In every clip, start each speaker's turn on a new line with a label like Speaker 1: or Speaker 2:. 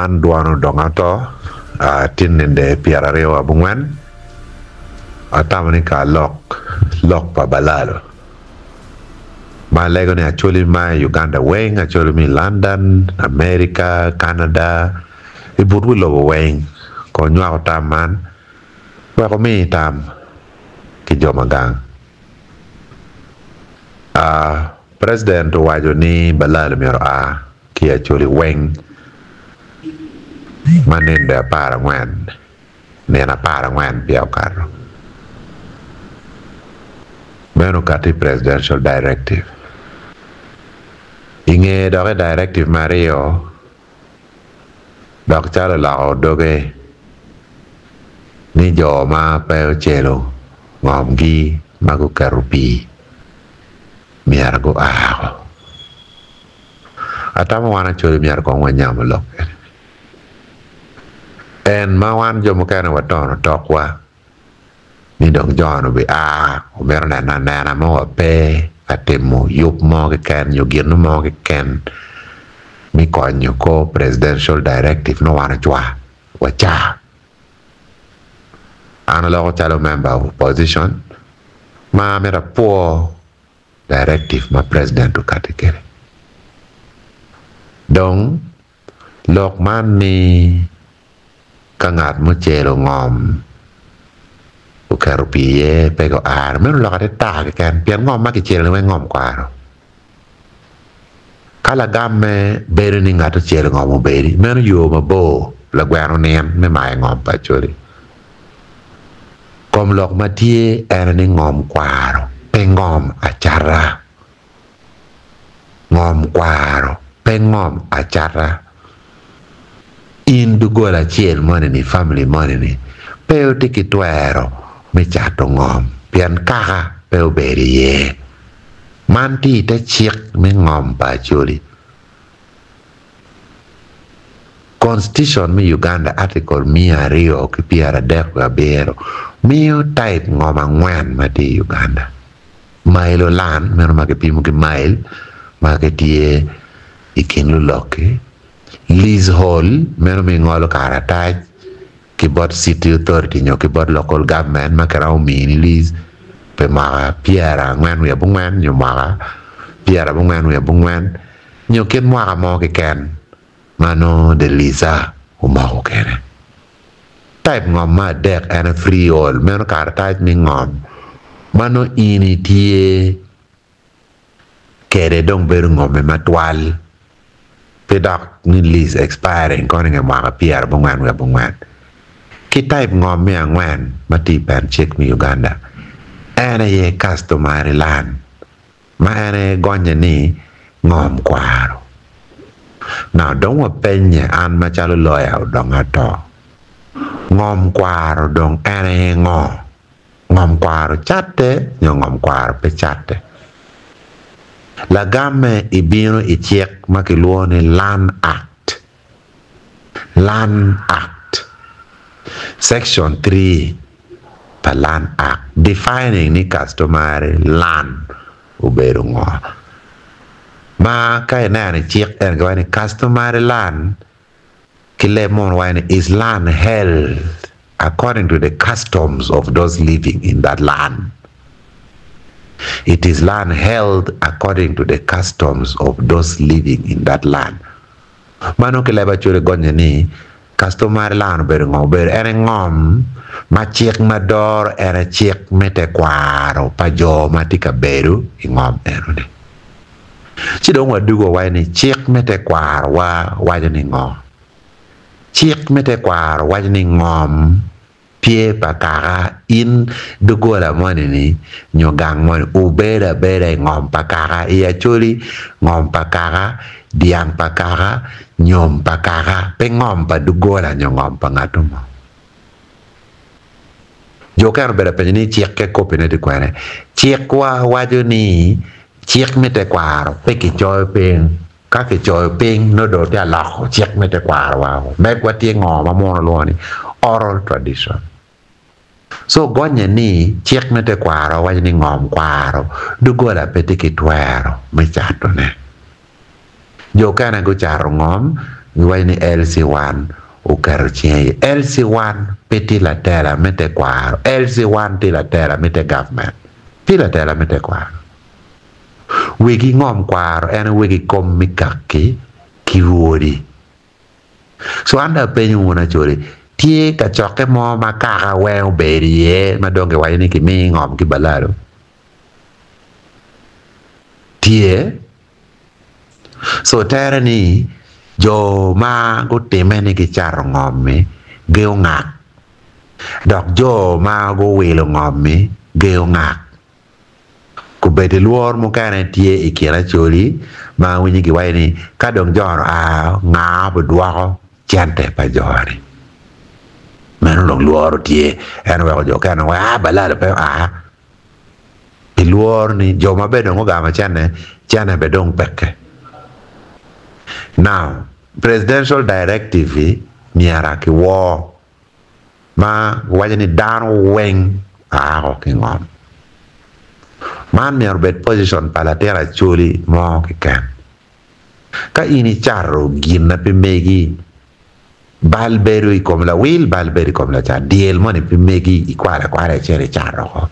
Speaker 1: man duano dongato tinende piararewa bungwan atamani ka lok pa balalo ma lego ne actually ma Uganda weng actually mi London America Canada iburu lo weng ko nywa taman wa ko mi tam ki jomagang president wajo ni balalo mi ki actually weng manende para ngwan nena para ngwan piao karo meno kati presidential directive inge doge directive Mario dok chalo lao doge ni jo ma peo chelo ngom gi mago karupi miargo aho atama wana cholo miargo ngwanyamo lok en mawan jo mokana watono tokwa ni dong jono be omero nana mo pe atemo yup mo ke ken yogirno mo ke ken mi konyo ko presidential directive no wana chwa wacha ana lo chalo member of opposition ma mera po directive ma president to katikere dong lok man ni kangat mo chelo ngom ukaro piye pego meno lokate ta kan pian ngom ma ki chelo we ngom kwaro kala gamme bere ni ngato chelo ngom beri meno yo mabo la gwaro nen me mai ngom pa chori kom lok matie era ni ngom kwaro pe ngom achara ngom kwaro pe ngom achara in dugola chiel money ni family money ni peo tiki tuero me chato ngom pian kaka peo beri ye manti te chik me ngom pa chuli constitution me Uganda article mia rio ki piara dek bero mio type ngom angwan mati Uganda mailo lan meno makepimu ki mail maketie ikin luloke leasehold meno mi ngolo karataj ki bot city authority nyo ki bot local government makara umini lease pe maka piara ngwan ya bungwan nyo maka piara bungwan ya bungwan nyo ken mwaka mo ke ken mano de lisa umako kene type ngom ma dek and free all meno karataj ni ngom mano ini tie kere dong beru ngom me matwal pedak ni lease expiring kono nga mwaka piara bungwan ya bungwan ki type ngom me angwan mati pen check mi Uganda ene ye customary land ma ene gonye ni ngom kwaro now don't wa penye an machalo lawyer dong ato ngom kwaro dong ene ngom kwaro chatte nyo ngom kwaro pe chatte la gamme ibino ichek makiluone Land Act section 3 pa Land Act defining ni customary land uberu ngo ma kay nani chek en gawani customary land kile mon wani is land held according to the customs of those living in that land. It is land held according to the customs of those living in that land. Mano ke leba chure gonye ni customary land ber ene ngom ma chik mador ene chik mete kwaro pa jo matika beru ngom eno ni. Chidong wadugo wa ni chik mete kwaro wa ni ngom. Chik mete kwaro wa ni ngom pie pakara in dugola money ni nyogang money ubera ngom pakara iya chuli ngom pakara diang pakara nyom pakara pe ngom pa dugola nyongom pangatumo joker bera penyi chiek ke kopine de kware chiek wa wajo ni chiek mete kwaro pe ki choy peng ka ke choy peng no do ta la chiek mete kwaro wa me kwa tie ngom ma lo ni oral tradition. So gonye ni chiek mete kwaro wajo ni ngom kwaro dugola pe tiki twero me chato ne jokana go charo ngom Wai ni LC1 o carcien LC1 peti la terra mete quaro LC1 ti la terra mete government ti la terra mete quaro wigi ngom quaro ene wigi kom mikaki kiwori so anda penyu na chori tie ka choke mo makaka weo berie madonge wai ni ki mi ngom ki balaro tie so terra ni jo ma go teme ni ki charo ngomi geo ngak dok jo ma go welo ngomi geo ngak ku bete luor mo kane tie ikira chori ma winyi ki wai ni ka dong joro a nga budwako chante pa jori manu dong luor tie eno weko jo kane wa balalo pe i luor ni jo ma bedo ngo gama chane bedong peke. Now, presidential directive niara ki wo ma wajani dano weng ako ki ngom. Man niar bet position palatera chuli mo ki ken. Ka ini charro gina pimegi balberi kom la will balberi kom la cha diel mo ni pimegi ikwara chere charro ko.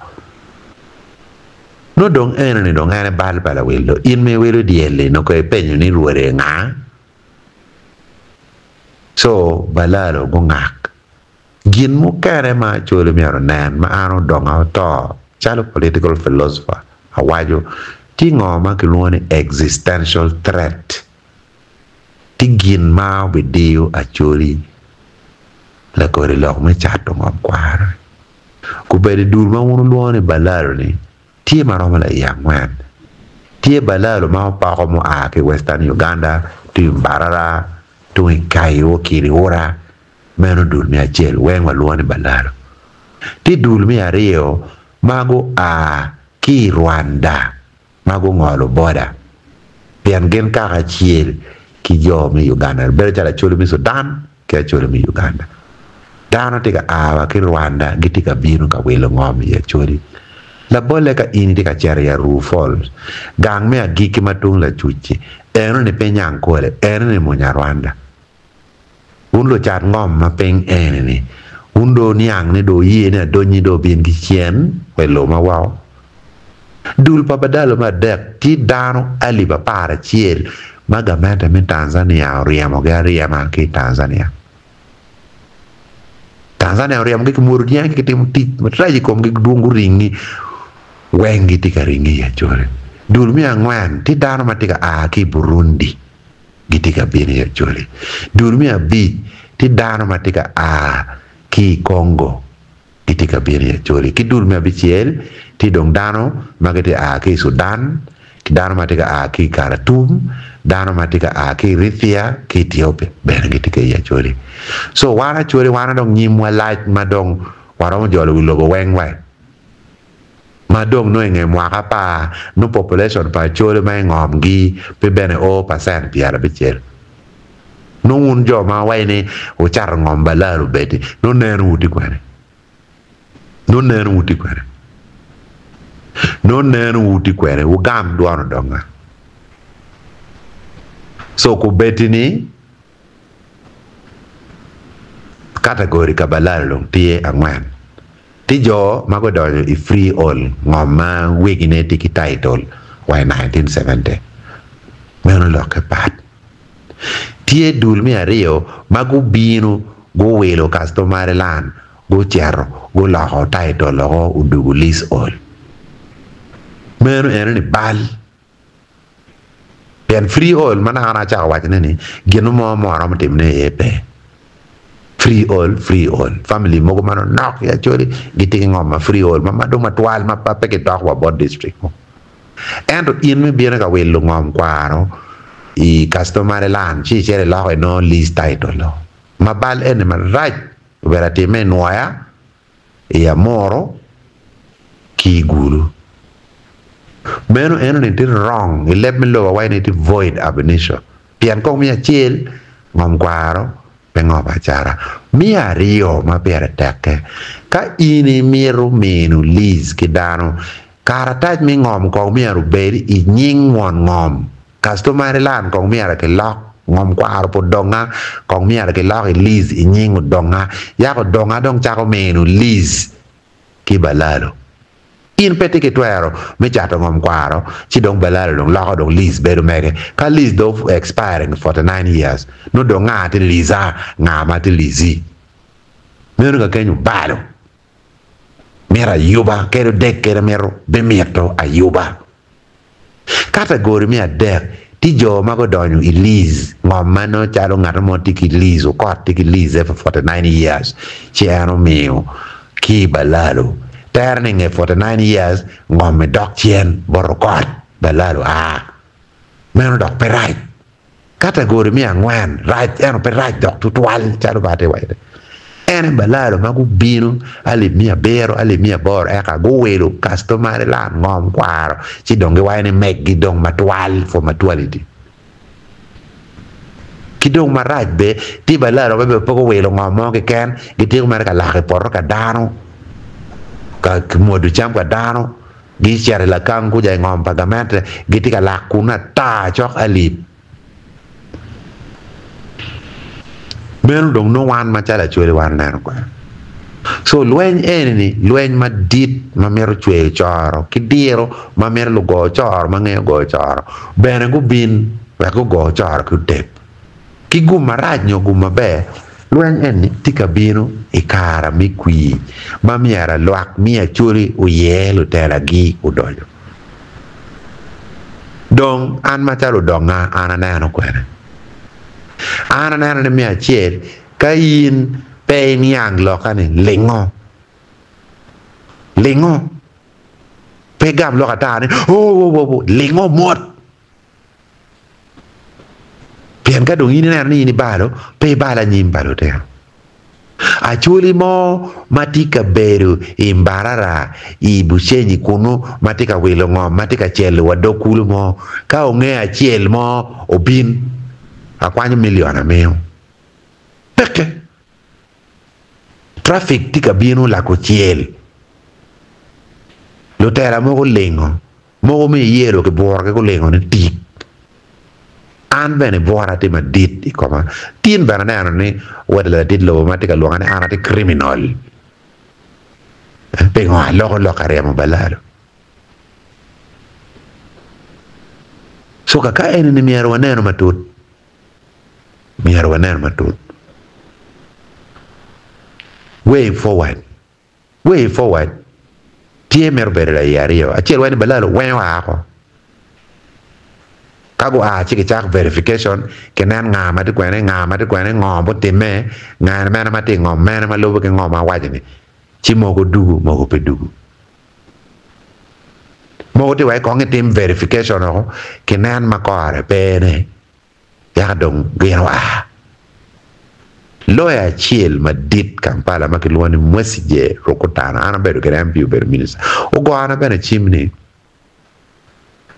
Speaker 1: No dong ene ni dong ene bal bala wildo in me wilo diele no ko penyo ni ruore nga so balalo go ngak gin mu kare ma chole mi aro nan ma aro dong auto chalo political philosopher awajo ti ngoma ki luoni existential threat ti gin ma video acholi la ko re lok me chato ngom kwar ku bede dur ma wono luoni balalo ni tie maroma la yangwan tie balalo ma pa ko mo a ke Western Uganda tu Mbarara tu Kayo Kiriora meno dul mi achel wen waluoni balalo ti dul mi ario mago a ki Rwanda mago ngolo boda pian gen ka achel ki jo mi Uganda bere chala cholo mi Sudan ke cholo mi Uganda dano tika awa ki Rwanda gitika binu ka welo ngomi ya choli la bolle ka ini tika chere ya Falls gang me agiki matung la chuchi eno ni penya ankole eno ni monya Rwanda unlo chat ngom ma peng ene ni undo niang ni do yi ne do nyi do bin ki chien welo ma wow dul papadalo ma dek ti dano ali ba para chiel magamata min Tanzania riamo ga riama ki Tanzania riamo ki murdia ki tim ti matraji kom ki dungu ringi wengi tika ringi ya chore dul mi angwan ti dano matika a ki Burundi gitika bini ya chore dul mi abi ti dano matika a ki Congo gitika bini ya chore ki dul mi abi chiel ti dong dano magati a ki Sudan ki dano matika a ki Khartoum dano matika a ki Eritrea ki Ethiopia bene gitika ya chore so wana chore wana dong nyimwa light madong waramo jolo logo weng wai madong no nge mwaka pa no population pa chole ma ngom gi pe bene o percent piara bichel no un jo ma wai ni o char ngom balaru beti no nenu uti kwene no nenu uti kwene u gam duano donga so ku beti ni kategori ka balaru long tie angwan tijo mago donyo i free all ngoma wegine tiki title why 1970 meno loke pat tie dul mi ario mago binu go welo customary land go chero go laho title lo udugu lease all meno eno ni bal pen free all mana ana cha wachne ni genu mo ram timne epe free all family mogo mano knock ya chori giti ngoma free all mama do matwal ma pa peke talk wa bod district mo endo in me biena ka welo ngom kwaro i customary land chi chere la no lease title lo ma bal ene ma right verati me noya ya moro ki gulu meno eno ni wrong let me lo why ni void ab initio pian ko mi achel ngom kwaro pengo pacara mi ario ma per teke ka ini miru menu lis kidano karataj mi ngom ko mi aru beri i nying won ngom customary land ko mi ara ke lock ngom kwaro po donga kong miara ke lo Liz inyingu donga ya ko donga dong chako menu Liz ki balalo in pete ke tuero me chato ngom kwaro chi dong balalo dong lo dong Liz bedo mege ka Liz do expiring 49 years no donga te Liza ngama te Lizi mero ga kenyu balo mera yuba kero dek kero mero bemirto ayuba category mi adek ti jo ma go donyo Liz ngom mano chalo ngato mo tiki Liz o kot tiki Liz for 49 years chi ano mio ki balalo turning 49 years ngom me dok chien boro kot balalo meno dok pe right category mi angwan right eno pe right dok tutual chalo bate waide ene balalo magu bino ali mia bero ali mia bor eka go welo customer la ngom kwaro ci donge wayne meg gi dong matwal for matwality ki dong maraj be ti balalo be pogo welo ngom mo ke ken gi ti mar ka la ke por ka dano ka modu cham ka dano gi chere la kangu ja ngom pagamente gi ti ka la kuna ta chok ali menu dong no wan ma chala chwele wan nan kwa so lwen enini lwen ma dit ma mero chwe choro kidiro ma mero lo go choro ma nge go choro bene go bin wa go go choro ku dep ki guma raj nyo guma be lwen eni tika bino ikara mi kwi ma miara loak mia churi u yelo tela gi udojo dong an ma chalo donga ananano kwene ana nana ne mia chiel kain pe niang lokane lengo pe gam lokatane lengo mot pian ka dong ini ni balo pe bala nyim balo te achuli mo matika beru imbarara ibusenyi kunu matika welo ngom matika chelo wadokulu mo ka onge achiel mo obin akwanyo milion ameo peke traffic tika bino la ko chiel lo tera mo lengo mo me yero ke bor ke ko lengo ne tik an bene bora te ma dit ikoma tin bana na ni wala dit lo ma tika lo ngane ana te criminal pe ngwa lo kare mo balalo so ka ene ni miero waneno matut way forward tie mer bere yario achiel wani balalo wa ko kago chiki chak verification kenan ngama de kwene ngombo time ngana mena mati ngom mena malobo ke ngoma wajini chi mogo dugu mogo pe dugu mogo te wai konge tim verification ko kenan makore pene ya dong gwa lawyer chiel madit Kampala makilwani mwesije rokotana ana bedo kerampi uber minister ogo ana bena chimni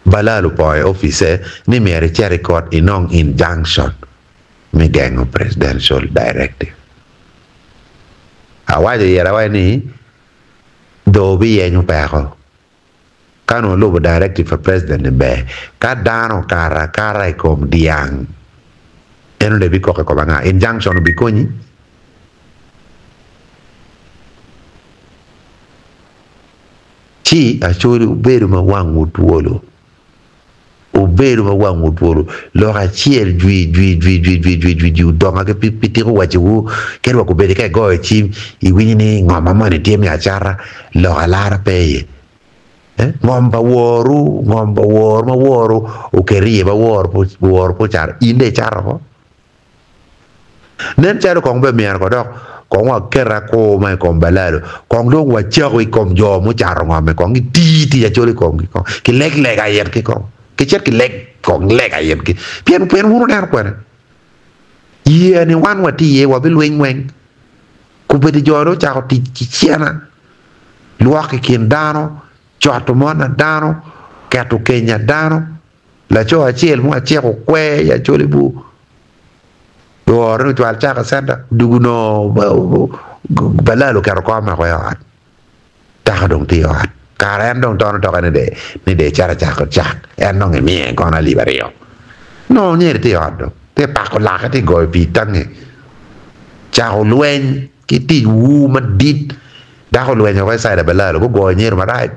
Speaker 1: balalo poi office ni mere chere court inong injunction mi gengo presidential directive awaje yera wani dobi yenyu peko kano lobo directive for president be kadano kara kom diang eno de biko ko banga injunction bikoni chi achori uberu ma wangu tuolo lo ga chiel dwi donga ke pitiro wachu kerwa ko bede ka go chi iwini ni ngoma mane tiemi achara lo alara peye ngomba woru ma woru ukerie ba wor po char inde charo nen charo kong be miar ko dok kong wa kera ko mai kong balalo kong dong wa chago I kong jo mo charo ngome kong ti ya choli kong ki leg ayer ki kong ki chet ki leg kong leg ayer ki pien wuru ner ko ne ye ni wan wa ti ye wa bil weng ku be di joro chago ti chiana luwa ki kin dano choto mona dano kato Kenya dano la cho achiel mo achiel kwe ya choli bu no twal chaka senda duguno balalo karo ko ma ko yat ta dong ti yat karen dong tono to ni de chara chaka chak en no ngi ko na liberio no ni ti yat ke pa ko la ka ti go pi tangi chao luen ki ti wu ma dit da ko luen ko sai da bela ko go nyer ma dai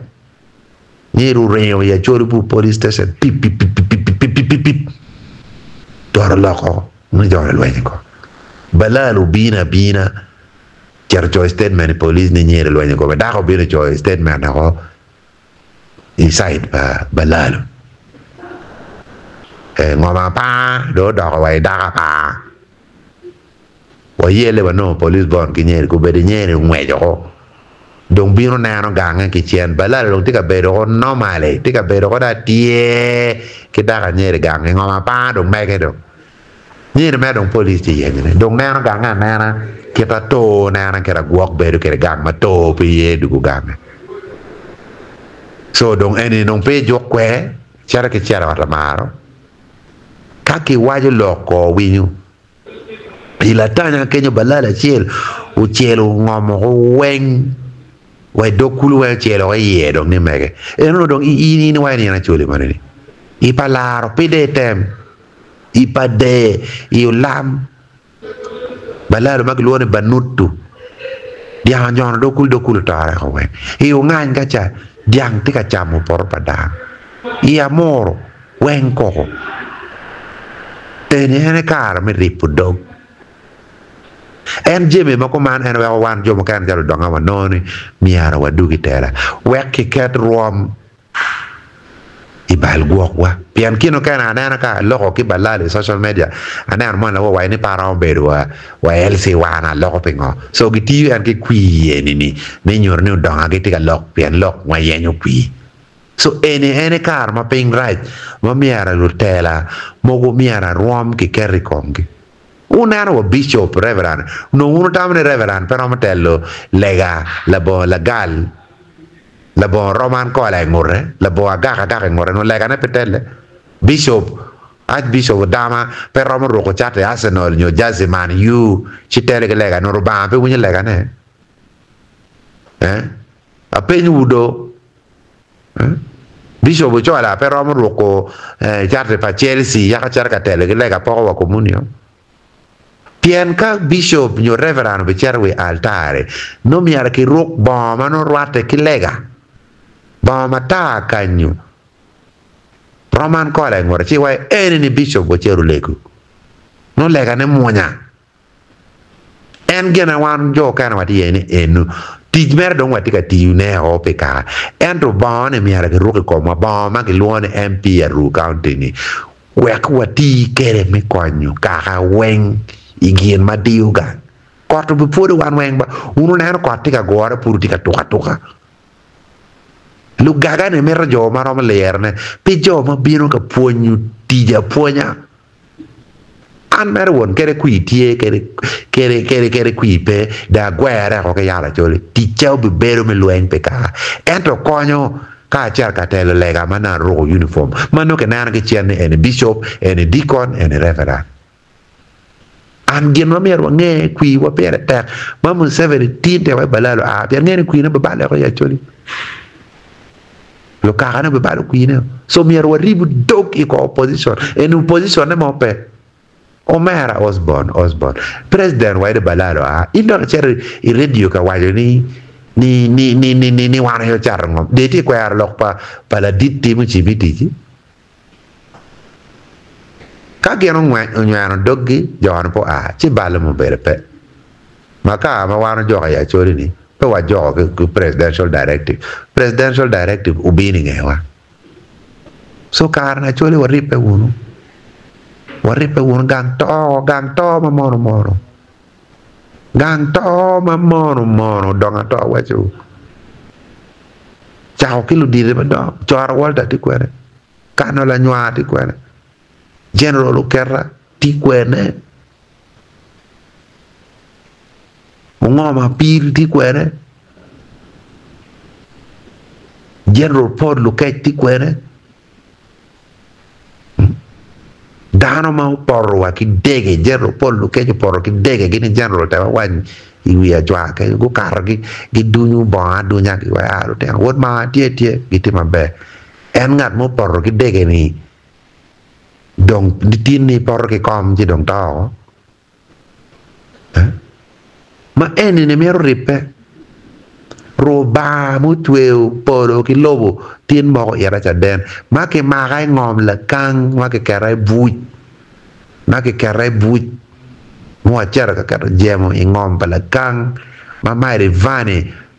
Speaker 1: nyeru reo ya chori pu police station pip pip pip pip pip pip pip pip dor la ko ni dor luen ko bela lu bina cher cho statement police ni nyer luen ko da ko bina cho statement na ko inside bela lu ngoma pa do wai da pa wa yele ba no police bon ki nyer ko be de nyer ngwe jo dong bino na no gang ki chen bala long tika be do normale tika be do da tie ki da ga nyer gang ngoma pa dong me ke do nyer me dong police ti yen ne dong na no gang na ki ta to na ke ra guok be do ke gang ma to pi ye du gang so dong eni non pe jo kwe chara ke chara wa maro kaki wajo loko winyu ila tanya kenyo balala chiel u chielo ngomo weng wai dokulu wai chielo ye dong ni mege eno dong ini ni wai ni na chuli manini ipa laro pide tem ipa de lam balalo magluone banutu dia nyon dokulu tare ko weng iu ngany kacha diang tika chamu por padang ia moro weng koko tene hene kar me ripu dog en jeme mako man en wa wan jomo kan jalo donga wa noni miara wa dugi tera wek ket rom ibal guok wa pian kino kana ana ka loko ki balale social media ana mon la wa ni para bedo wa elsi wana loko pingo so giti an ki kwi ni nyor ni donga ki tika lok pian lok wa yenyo kwi so ene kar ma ping right ma miara lutela mogo miara rom ki kerry kongi una no bishop reverend no uno tamne reverend però matello lega la bo legal la bo roman ko la ngore la bo aga ngore no lega ne petelle bishop bishop dama però mo roko chate Arsenal nyo Jazzy Man you chitele ke lega no roba pe bunye lega ne apenyu udo Bishop chola però mo roko charte pa Chelsea ya ka charka tele ke lega po wa comunio pien ka bishop nyo reverend be charwe altare no mi ara ki rok ba ma no rwate ki lega ba ma ta kanyu roman ko la ngora chi wai ni bishop go cheru legu no lega ne monya en gena wan jo kana wati enu tijmer dong wati ka tiu ne o peka endo bone mi ara ke roke ko ma ba ma ke luone MP ru county ni wek wati kere me konyo ka weng igien ma diuga korto bu podo wan weng ba uno ne ko tika gore puru tika toka lu gaga ne mer jo ma rom lerne pi jo ma biro ka ponyu tija ponya an mer won kere kui tie kere kui pe da guerra ko yala joli ti chau be bero me luen pe ka ento konyo ka char ka tele lega mana ro uniform mano ke nana ke chen en bishop en deacon en reverend an gen ma mer wange kui wa pere ta mamun severe tinte wa balalo a per ngene kui na ba bale ko ya joli lo ka na ba bale kui ne so mer wa ribu dog i ko opposition en opposition ne mo pe Omera Osborne president wa de balalo a indo cher i radio ka wajo ni wana yo char ngom de ti kwar lok pa la ditti mu chibiti ka geno ngwa doggi jon po a ci bal mo bere pe maka ma wana jo ya chori ni pe wa jo ku presidential directive ubini ngewa so karna choli wa ripe unu gang to ma mono donga to wacho chao kilu dire ba do chora walda ti kwere kano la nywa ti kwere general ukerra ti kwere ngoma pir ti kwere general Paul Luket ti kwere dano ma porro wa ki dege general Paul Luket porro ki dege gini general ta wan iwi a jwa ke go kargi gi duñu ba duña ki wa aru te wot ma tie gi te mabe en ngat mo porro ki dege ni dong tin ni por ke kom ji dong to ma eni ne mero ripe roba mutweu polo ki lobo tin mo yara cha den ma ke ma ga ngom la kang ma ke kare buj ma ke kare buj mo achara ka jemo ngom pala kang ma mai re vane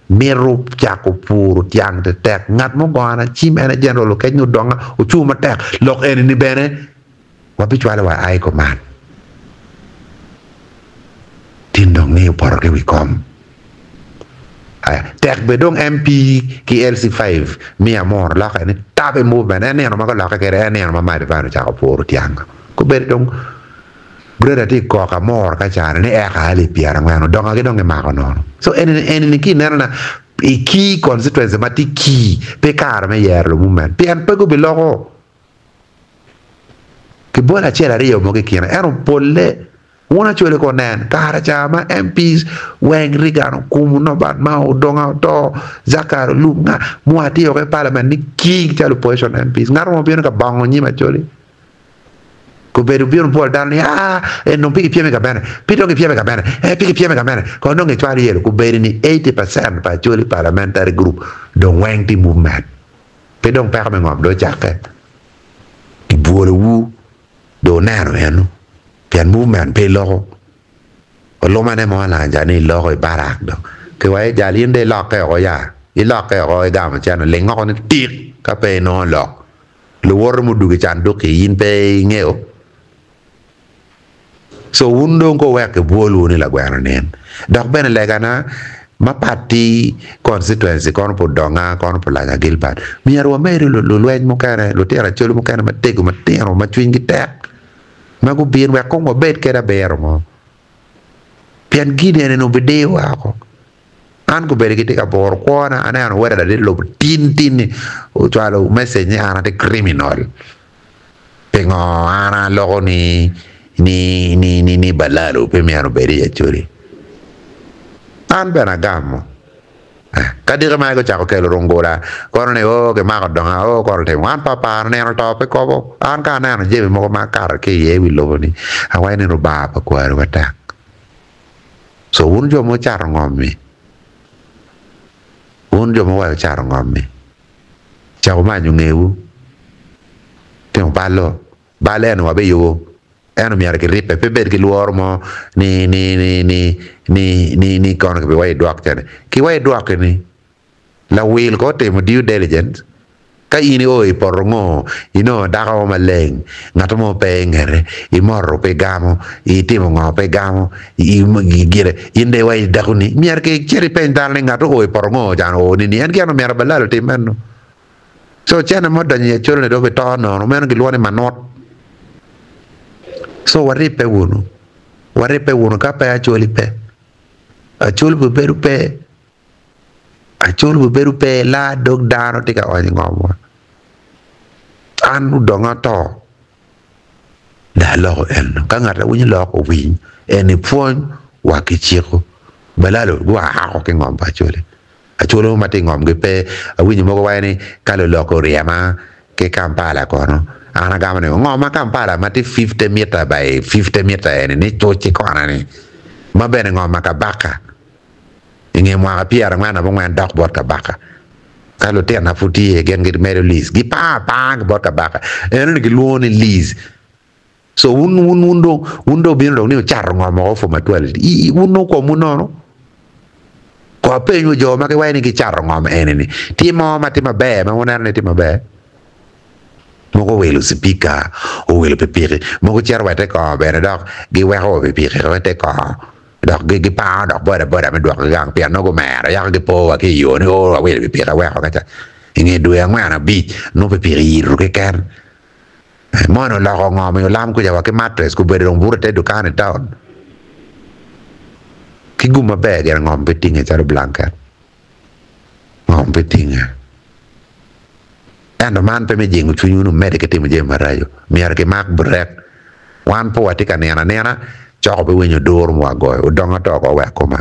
Speaker 1: mero chako puro tiang te tek ngat mo gona chim ena general ke nyu donga o chu ma tek lok eni ni bene wa bi chwala wa ai ko man tin dong ne por ke wi kom tek be dong MP ki LC5 mi amor la ka ni tabe movement ene no ma ko la ka kere ene no ma mai vano chako puro tiang ko be dong brother ti ko ka mor ka chana ni e ka ali piara ngano donga ke donga ma ko no so eni ki nana i ki constituency ma ti ki pe kar me yer lo movement pe an pe go be logo che buona c'era rio mo che chiena era un polle una chole con nen cara chama MPs weng rigano kum no bat ma o donga to zakar lunga muati o ke parliament ni ki cha lo position MPs ngaro mo bien ka bango ni ma chole ko beru bien pol dan e non pigi pieme ka bene pito che pieme ka bene pigi pieme ka bene ko non che twali yelo ko beru ni 80% pa chole parliamentary group don weng ti movement pe don per me ngom do chake ti buole wu do nano eno pian movement pe logo o lo mane mo la jani logo e barak do ke wa jali inde lo ke o ya I lo ke o ga ma chan le ngo ni tik ka pe no lo lu wor mu du chan do ke yin pe ngeo so wundo ko wa ke bolu ni la gwana nen dak ben le gana ma parti constituency kon po donga kon po la Gilbert mi aro me lo wen mo kare lo tera cholo mo kare ma tego ma tero ma twingi tek ma go bir wa ko mo bet ke da ber mo pian gide ne no bede wa ko an go bere ke ka bor ko na ana no wera de lo tin o twalo message ni ana de criminal pengo ana lo ni balalo pe mi aro bere ya chori an bena gammo kadire ma ko chako kelo rongola kono ne o ke ma ko donga o ko te wan papa ne no tope ko an ka na je mo ma kar ke ye wi lo ni a wai ne ro ba pa ko ro ta so un jo mo char ngommi un jo mo wa char ngommi chako ma nyu ngeu te on ballo balen wa be yo eno mi ar che ripe pe ber che l'uomo ni con che vai doc tene che vai doc ni la will ko te mo due diligence ka ini oi porngo ino da ko maleng ngato mo pe ngere I morro pe gamo I timo ngo pe gamo I gire inde vai da kuni mi ar che ci ripenta le ngato oi porngo jan o ni an che no mi ar ballalo te menno so c'è mo da ni cholo dove torno no men che luone manot so waripe uno ka pa acholi pe achol bu beru pe la dog dano tika oni ngomo anu donga to da lo en ka ngata wuni lo ko wi eni pon wa kichiko balalo wa ha ko ngom pa acholo mate ngom ge pe wini mo ko wani kalo lo ko riama ke kampala kono ana gamane ngoma kampala mati 50 meter by 50 meter ni chochi kona ni mabene ngoma ka baka inge mwa piara ngana bo ngwan dok bot ka baka kalo te na futi gen git mere lis gi pa bot ka baka en gi luoni lis so undo bin lo ni char ngoma o fo matwel I uno ko munono ko pe nyu jo ma ke wai ni gi char ngoma eneni ti mo ma ti mabe ma wona ne ti mabe moko welo speaker o welo pepiri moko char wate ko bere dok gi wero pepiri wate ko dok gi pa dok bora me dok gang pian no go mera ya gi po wa ki yo ni o welo pepiri wa ka cha inge du ya ngana bi no pepiri ru ke kan mono la ko ngom yo lam ku ja wa ke matres ku bere dong buru te du kan town ki guma be ga ngom petinga char blanca ngom petinga ando man pe me jingu chunyu no mede ke timo je marayo mi ar ke mak brek wan po atika nena choko be wenyo dor mo agoy o donga to ko wa ko ma